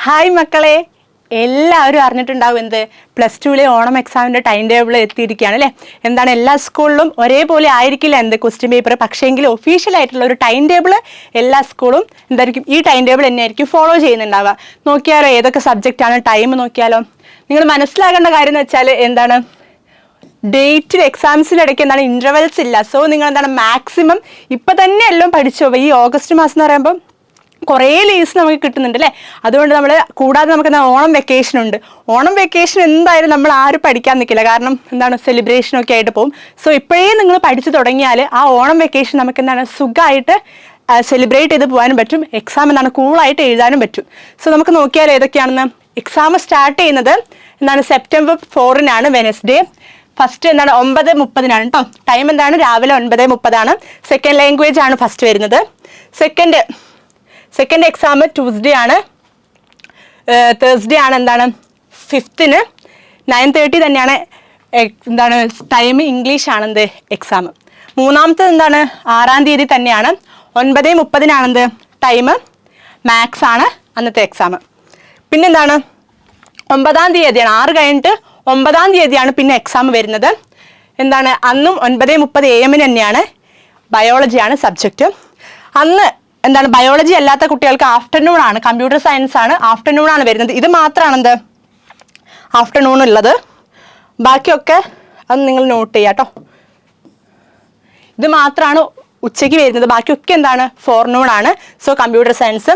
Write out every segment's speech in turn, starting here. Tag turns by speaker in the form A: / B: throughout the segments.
A: Hi മക്കളെ, എല്ലാവരും അറിഞ്ഞിട്ടുണ്ടാവും എന്ത് +2 ഓണം എക്സാമിൻ്റെ ടൈം ടേബിൾ എത്തിയിരിക്കുകയാണ് അല്ലേ. എന്താണ്, എല്ലാ സ്കൂളിലും ഒരേപോലെ ആയിരിക്കില്ല എന്ത് ക്വസ്റ്റ്യൻ പേപ്പർ, പക്ഷേങ്കിൽ ഒഫീഷ്യൽ ആയിട്ടുള്ള ഒരു ടൈം ടേബിൾ എല്ലാ സ്കൂളും എന്തായിരിക്കും, ഈ ടൈം ടേബിൾ തന്നെയായിരിക്കും ഫോളോ ചെയ്യുന്നുണ്ടാവുക. നോക്കിയാലോ ഏതൊക്കെ സബ്ജക്റ്റാണ്, ടൈം നോക്കിയാലോ. നിങ്ങൾ മനസ്സിലാക്കേണ്ട കാര്യം എന്ന് വെച്ചാൽ എന്താണ്, ഡേറ്റിൽ എക്സാംസിൻ്റെ ഇടയ്ക്ക് എന്താണ് ഇൻ്റർവെൽസ് ഇല്ല. സോ നിങ്ങൾ എന്താണ് മാക്സിമം ഇപ്പം തന്നെ എല്ലാം പഠിച്ചോ. ഈ ഓഗസ്റ്റ് മാസം എന്ന് പറയുമ്പോൾ കുറേ ലീവ്സ് നമുക്ക് കിട്ടുന്നുണ്ട് അല്ലേ. അതുകൊണ്ട് നമ്മൾ കൂടാതെ നമുക്ക് എന്താ ഓണം വെക്കേഷൻ ഉണ്ട്. ഓണം വെക്കേഷൻ എന്തായാലും നമ്മൾ ആരും പഠിക്കാൻ നിൽക്കില്ല, കാരണം എന്താണ് സെലിബ്രേഷനൊക്കെ ആയിട്ട് പോകും. സോ ഇപ്പോഴേ നിങ്ങൾ പഠിച്ചു തുടങ്ങിയാൽ ആ ഓണം വെക്കേഷൻ നമുക്ക് എന്താണ് സുഖമായിട്ട് സെലിബ്രേറ്റ് ചെയ്ത് പോകാനും പറ്റും. എക്സാം എന്താണ് കൂളായിട്ട് എഴുതാനും പറ്റും. സോ നമുക്ക് നോക്കിയാൽ ഏതൊക്കെയാണെന്ന്. എക്സാം സ്റ്റാർട്ട് ചെയ്യുന്നത് എന്താണ് സെപ്റ്റംബർ 4-നാണ്, വെനസ്ഡേ. ഫസ്റ്റ് എന്താണ് 9:30 കേട്ടോ. ടൈം എന്താണ് രാവിലെ 9:30. സെക്കൻഡ് ലാംഗ്വേജ് ആണ് ഫസ്റ്റ് വരുന്നത്. സെക്കൻഡ് എക്സാം ട്യൂസ്ഡേ ആണ്. തേഴ്സ്ഡേ ആണ് എന്താണ് 5-ന് 9:30 തന്നെയാണ് എന്താണ് ടൈം. ഇംഗ്ലീഷ് ആണ് എന്ത് എക്സാം. മൂന്നാമത്തത് എന്താണ് 6-ാം തീയതി തന്നെയാണ്. 9:30 എന്ത് ടൈം. മാത്സ് ആണ് അന്നത്തെ എക്സാം. പിന്നെന്താണ് 9-ാം തീയതിയാണ്, 6 കഴിഞ്ഞിട്ട് 9-ാം തീയതിയാണ് പിന്നെ എക്സാം വരുന്നത്. എന്താണ് അന്നും 9:30 AM തന്നെയാണ്. ബയോളജിയാണ് സബ്ജക്റ്റ്. അന്ന് എന്താണ് ബയോളജി അല്ലാത്ത കുട്ടികൾക്ക് ആഫ്റ്റർനൂൺ ആണ്, കമ്പ്യൂട്ടർ സയൻസ് ആണ് ആഫ്റ്റർനൂൺ ആണ് വരുന്നത്. ഇത് മാത്രമാണ് എന്ത് ആഫ്റ്റർനൂൺ ഉള്ളത്. ബാക്കിയൊക്കെ അത് നിങ്ങൾ നോട്ട് ചെയ്യുക കേട്ടോ. ഇത് മാത്രമാണ് ഉച്ചയ്ക്ക് വരുന്നത്, ബാക്കിയൊക്കെ എന്താണ് ഫോർനൂൺ ആണ്. So computer science.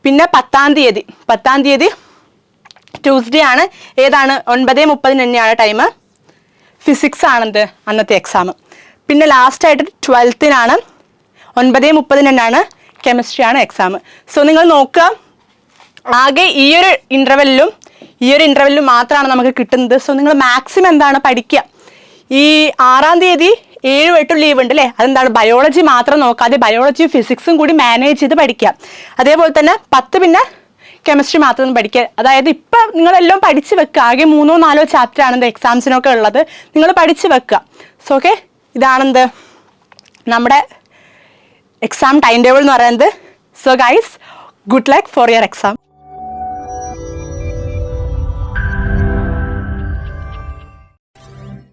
A: പിന്നെ 10-ാം തീയതി ട്യൂസ്ഡേ ആണ്. ഏതാണ് 9:30 തന്നെയാണ് ടൈം. ഫിസിക്സ് ആണെന്ത് അന്നത്തെ എക്സാം. പിന്നെ ലാസ്റ്റായിട്ട് 12-നാണ് 9:30 തന്നെയാണ് കെമിസ്ട്രി ആണ് എക്സാം. സോ നിങ്ങൾ നോക്കുക, ആകെ ഈ ഒരു ഇൻ്റർവെല്ലിലും മാത്രമാണ് നമുക്ക് കിട്ടുന്നത്. സോ നിങ്ങൾ മാക്സിമം എന്താണ് പഠിക്കുക. ഈ 6-ാം തീയതി 7-8 ലീവ് ഉണ്ട് അല്ലേ. അതെന്താണ് ബയോളജി മാത്രം നോക്കാതെ ബയോളജിയും ഫിസിക്സും കൂടി മാനേജ് ചെയ്ത് പഠിക്കുക. അതേപോലെ തന്നെ 10 പിന്നെ കെമിസ്ട്രി മാത്രം പഠിക്കുക. അതായത് ഇപ്പം നിങ്ങളെല്ലാം പഠിച്ച് വെക്കുക. ആകെ 3-4 ചാപ്റ്റർ ആണ് എക്സാംസിനൊക്കെ ഉള്ളത്. നിങ്ങൾ പഠിച്ച് വെക്കുക. സോ ഓക്കെ, ഇതാണെന്ത് നമ്മുടെ എക്സാം ടൈം ടേബിൾ എന്ന് പറയുന്നത്. So guys, good luck for your exam.